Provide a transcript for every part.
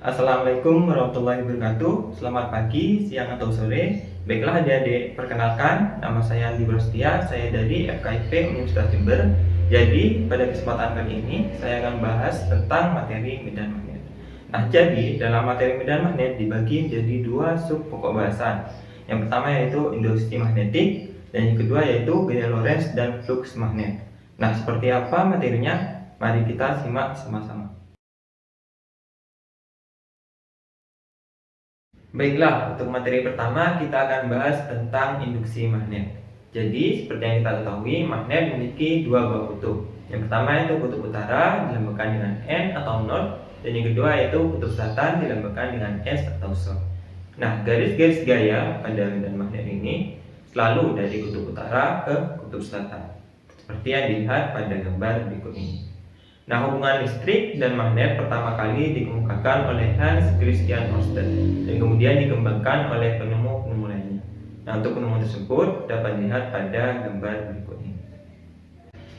Assalamualaikum warahmatullahi wabarakatuh. Selamat pagi, siang atau sore. Baiklah adik-adik, perkenalkan nama saya Andi Brostia. Saya dari FKIP Universitas Jember. Jadi pada kesempatan kali ini saya akan bahas tentang materi medan magnet. Nah, jadi dalam materi medan magnet dibagi menjadi dua sub pokok bahasan. Yang pertama yaitu induksi magnetik dan yang kedua yaitu gaya Lorentz dan flux magnet. Nah, seperti apa materinya? Mari kita simak sama-sama. Baiklah, untuk materi pertama kita akan bahas tentang induksi magnet. Jadi, seperti yang kita ketahui, magnet memiliki dua buah kutub. Yang pertama yaitu kutub utara dilambangkan dengan N atau North, dan yang kedua yaitu kutub selatan dilambangkan dengan S atau South. Nah, garis-garis gaya pada medan magnet ini selalu dari kutub utara ke kutub selatan, seperti yang dilihat pada gambar berikut ini. Nah, hubungan listrik dan magnet pertama kali dikemukakan oleh Hans Christian Ørsted dan kemudian dikembangkan oleh penemu-penemu lainnya. Nah, untuk penemu tersebut dapat dilihat pada gambar berikut ini.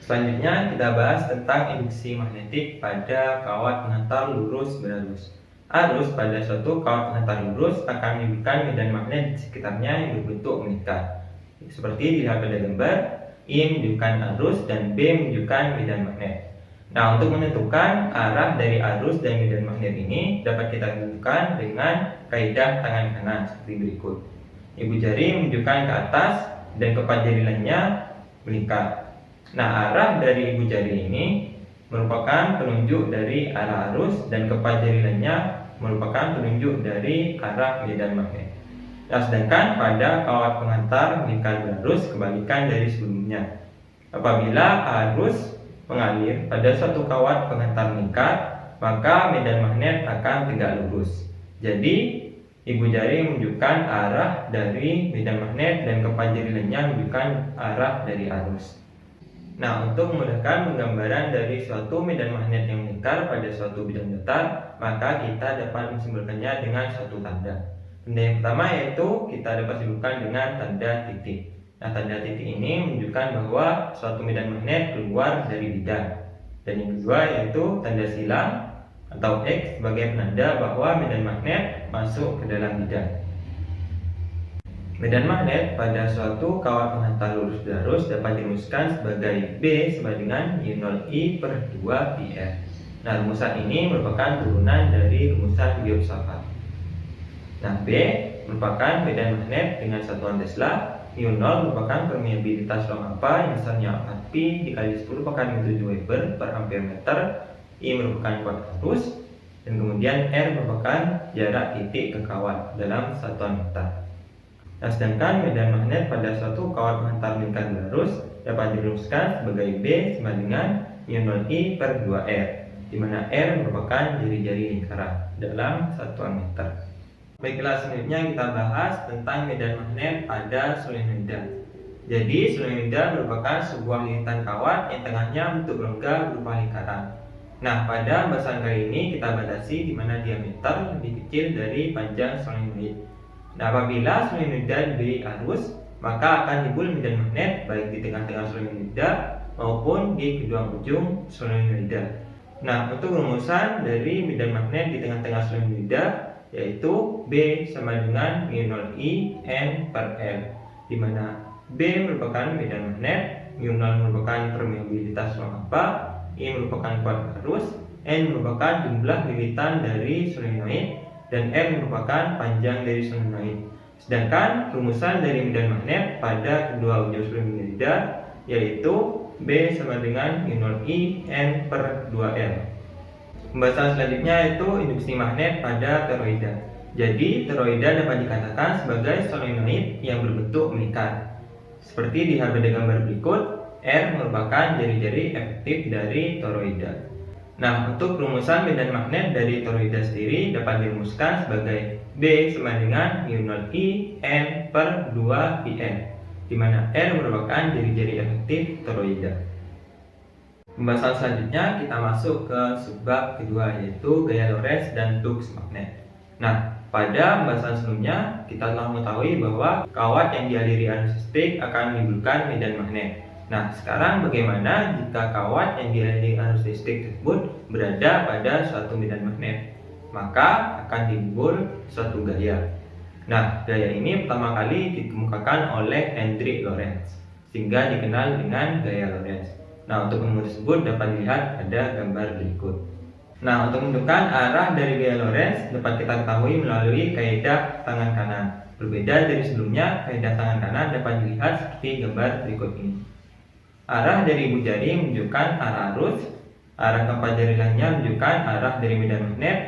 Selanjutnya kita bahas tentang induksi magnetik pada kawat pengantar lurus berarus. Arus pada suatu kawat pengantar lurus akan menimbulkan medan magnet di sekitarnya yang berbentuk mengikat. Seperti dilihat pada gambar, I menunjukkan arus dan B menunjukkan medan magnet. Nah, untuk menentukan arah dari arus dan medan magnet ini dapat kita tentukan dengan kaidah tangan kanan seperti berikut. Ibu jari menunjukkan ke atas dan keempat jari lainnya melingkar. Nah, arah dari ibu jari ini merupakan penunjuk dari arah arus dan keempat jari lainnya merupakan penunjuk dari arah medan magnet. Nah, sedangkan pada kawat pengantar melingkar berarus kebalikan dari sebelumnya. Apabila arus mengalir pada suatu kawat pengantar melingkar, maka medan magnet akan tegak lurus. Jadi, ibu jari menunjukkan arah dari medan magnet dan keempat jari lainnya menunjukkan arah dari arus. Nah, untuk memudahkan penggambaran dari suatu medan magnet yang melingkar pada suatu bidang datar, maka kita dapat mensimbolkannya dengan suatu tanda. Tanda yang pertama yaitu kita dapat simbolkan dengan tanda titik. Nah, tanda titik ini menunjukkan bahwa suatu medan magnet keluar dari bidang. Dan yang kedua yaitu tanda silang atau X sebagai penanda bahwa medan magnet masuk ke dalam bidang. Medan magnet pada suatu kawat penghantar lurus berarus dapat dirumuskan sebagai B sama dengan U0I per 2πr. Nah, rumusan ini merupakan turunan dari rumusan Biot-Savart. Nah, B merupakan medan magnet dengan satuan Tesla. U0 merupakan permeabilitas ruang hampa yang besarnya 4pi dikali 10 pangkat 7 Weber per ampere meter. I merupakan kuat arus dan kemudian R merupakan jarak titik ke kawat dalam satuan meter. Nah, sedangkan medan magnet pada suatu kawat penghantar melingkar berarus dapat dirumuskan sebagai B sama dengan U0I per 2R, di mana R merupakan jari-jari lingkaran dalam satuan meter. Baiklah, selanjutnya kita bahas tentang medan magnet pada solenoida. Jadi, solenoida merupakan sebuah lilitan kawat yang tengahnya bentuk rongga berupa lingkaran. Nah, pada bahasan kali ini kita batasi di mana diameter lebih kecil dari panjang solenoid. Nah, apabila solenoida diberi arus, maka akan timbul medan magnet baik di tengah-tengah solenoida maupun di kedua ujung solenoida. Nah, untuk rumusan dari medan magnet di tengah-tengah solenoida yaitu B sama dengan U0I N per L, di mana B merupakan medan magnet, U0 merupakan permeabilitas ruang hampa, I merupakan kuat arus, N merupakan jumlah lilitan dari solenoid, dan R merupakan panjang dari solenoid. Sedangkan rumusan dari medan magnet pada kedua ujung solenoida yaitu B sama dengan U0I N per 2L. Pembahasan selanjutnya yaitu induksi magnet pada toroida. Jadi, toroida dapat dikatakan sebagai solenoid yang berbentuk melingkar. Seperti di pada gambar berikut, R merupakan jari-jari efektif dari toroida. Nah, untuk rumusan medan magnet dari toroida sendiri dapat dirumuskan sebagai B sama dengan U0I N per 2πn, di mana R merupakan jari-jari efektif toroida. Pembahasan selanjutnya kita masuk ke subbab kedua yaitu gaya Lorentz dan flux magnet. Nah, pada pembahasan sebelumnya kita telah mengetahui bahwa kawat yang dialiri arus listrik akan menimbulkan medan magnet. Nah, sekarang bagaimana jika kawat yang dialiri arus listrik tersebut berada pada suatu medan magnet? maka akan timbul suatu gaya. Nah, gaya ini pertama kali dikemukakan oleh Hendrik Lorentz, sehingga dikenal dengan gaya Lorentz. Nah, untuk ilmu tersebut dapat dilihat pada gambar berikut. Nah, untuk menentukan arah dari gaya Lorentz dapat kita ketahui melalui kaidah tangan kanan. Berbeda dari sebelumnya, kaidah tangan kanan dapat dilihat seperti gambar berikut ini. Arah dari ibu jari menunjukkan arah arus, arah keempat jari lainnya menunjukkan arah dari medan magnet,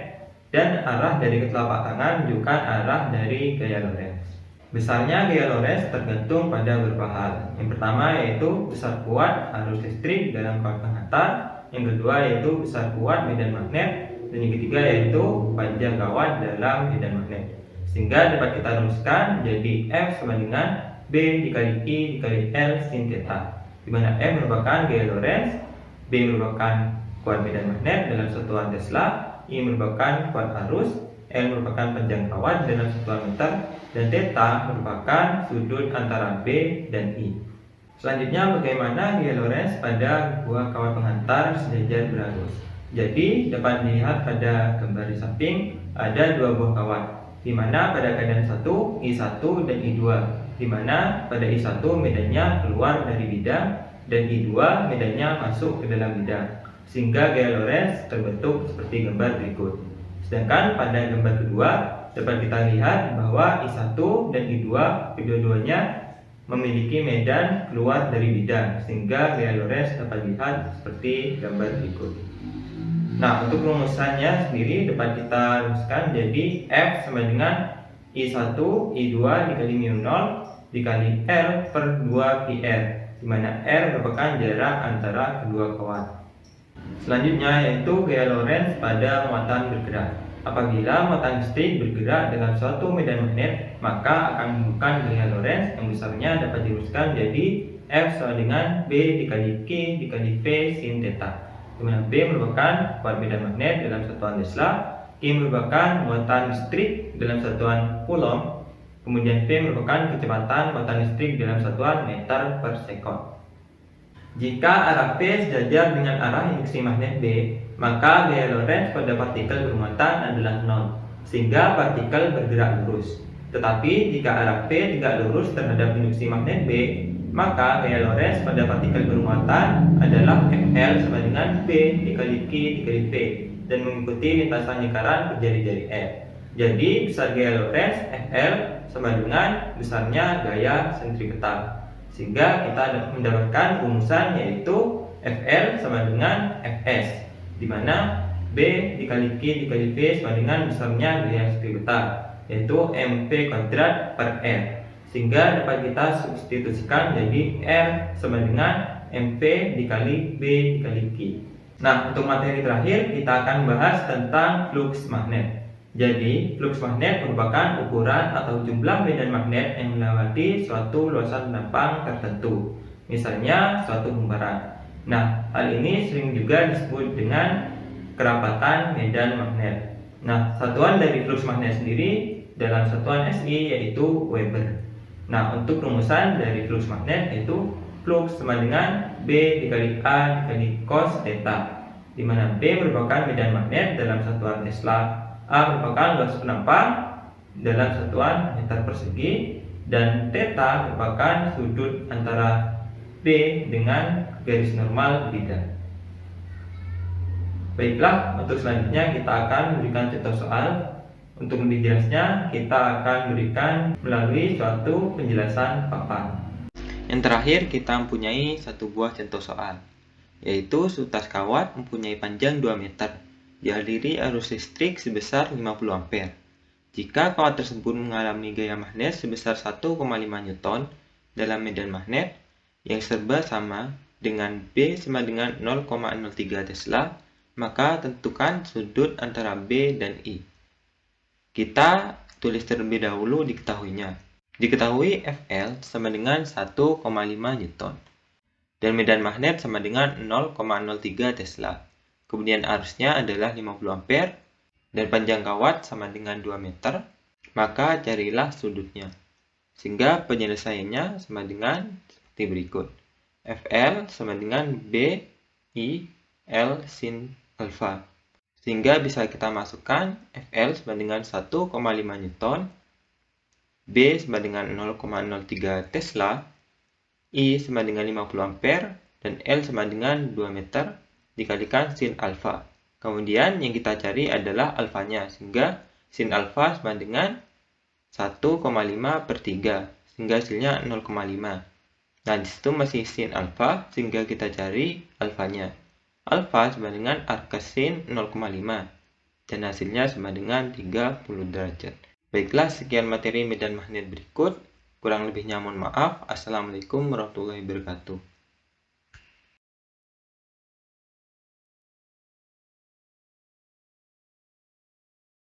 dan arah dari telapak tangan menunjukkan arah dari gaya Lorentz. Besarnya gaya Lorentz tergantung pada beberapa hal. Yang pertama yaitu besar kuat arus listrik dalam kawat penghantar, yang kedua yaitu besar kuat medan magnet, dan yang ketiga yaitu panjang kawat dalam medan magnet. Sehingga dapat kita rumuskan menjadi F sama dengan B dikali I dikali L sin theta, di mana F merupakan gaya Lorentz, B merupakan kuat medan magnet dalam satuan Tesla, I merupakan kuat arus, L merupakan panjang kawat dalam satuan meter, dan theta merupakan sudut antara B dan I. Selanjutnya, bagaimana gaya Lorentz pada buah kawat penghantar sejajar berarus. Jadi, dapat dilihat pada gambar di samping ada dua buah kawat, di mana pada keadaan 1, I1 dan I2, di mana pada I1 medannya keluar dari bidang dan I2 medannya masuk ke dalam bidang, sehingga gaya Lorentz terbentuk seperti gambar berikut. Sedangkan pada gambar kedua dapat kita lihat bahwa I1 dan I2 kedua-duanya memiliki medan keluar dari bidang, sehingga gaya Lorentz dapat dilihat seperti gambar berikut. Nah, untuk rumusannya sendiri dapat kita rumuskan jadi F sama dengan I1 I2 dikali mu 0 dikali R per 2 PR, di mana R merupakan jarak antara kedua kawat. Selanjutnya yaitu gaya Lorentz pada muatan bergerak. Apabila muatan listrik bergerak dalam suatu medan magnet, maka akan menimbulkan gaya Lorentz yang besarnya dapat dirumuskan jadi F sama dengan B dikali Q dikali V sin theta, di mana B merupakan kuat medan magnet dalam satuan Tesla, Q merupakan muatan listrik dalam satuan Coulomb, kemudian V merupakan kecepatan muatan listrik dalam satuan meter per sekon. Jika arah P sejajar dengan arah induksi magnet B, maka gaya Lorentz pada partikel bermuatan adalah 0, sehingga partikel bergerak lurus. Tetapi jika arah P tidak lurus terhadap induksi magnet B, maka gaya Lorentz pada partikel bermuatan adalah FL sama dengan P dikali Q dikali V, dan mengikuti lintasan lingkaran berjari-jari F. Jadi besar gaya Lorentz FL sama dengan besarnya gaya sentripetal, sehingga kita mendapatkan rumusan yaitu FL sama dengan Fs, di mana B dikali Q dikali V sama dengan besarnya gaya sentripetal, yaitu MP kuadrat per R, sehingga dapat kita substitusikan jadi R sama dengan MP dikali B dikali Q. Nah, untuk materi terakhir kita akan bahas tentang flux magnet. Jadi, flux magnet merupakan ukuran atau jumlah medan magnet yang melewati suatu luasan penampang tertentu, misalnya suatu hamparan. Nah, hal ini sering juga disebut dengan kerapatan medan magnet. Nah, satuan dari flux magnet sendiri dalam satuan SI yaitu Weber. Nah, untuk rumusan dari flux magnet yaitu flux sama dengan B dikali A dikali cos theta, di mana B merupakan medan magnet dalam satuan Tesla, A merupakan luas penampang dalam satuan meter persegi, dan theta merupakan sudut antara B dengan garis normal bidang. Baiklah, untuk selanjutnya kita akan memberikan contoh soal. Untuk lebih jelasnya, kita akan berikan melalui suatu penjelasan papan. Yang terakhir, kita mempunyai satu buah contoh soal, yaitu sutas kawat mempunyai panjang 2 meter, dialiri arus listrik sebesar 50 ampere. Jika kawat tersebut mengalami gaya magnet sebesar 1,5 Newton dalam medan magnet yang serba sama dengan B sama dengan 0,03 Tesla, maka tentukan sudut antara B dan I. Kita tulis terlebih dahulu diketahuinya. Diketahui FL sama dengan 1,5 Newton dan medan magnet sama dengan 0,03 Tesla. Kemudian arusnya adalah 50 ampere dan panjang kawat sama dengan 2 meter, maka carilah sudutnya. Sehingga penyelesaiannya sama dengan seperti berikut. FL sama dengan B I L sin alfa, Sehingga bisa kita masukkan Fl sama dengan 1,5 Newton, B sama dengan 0,03 Tesla, I sama dengan 50 Ampere, dan L sama dengan 2 meter dikalikan sin alfa. Kemudian yang kita cari adalah alfanya, sehingga sin alfa sama dengan 1,5 per 3, sehingga hasilnya 0,5. Nah, disitu masih sin alfa, sehingga kita cari alfanya. Alfa sama dengan arca sin 0,5, dan hasilnya sama dengan 30 derajat. Baiklah, sekian materi medan magnet berikut. Kurang lebihnya mohon maaf. Assalamualaikum warahmatullahi wabarakatuh.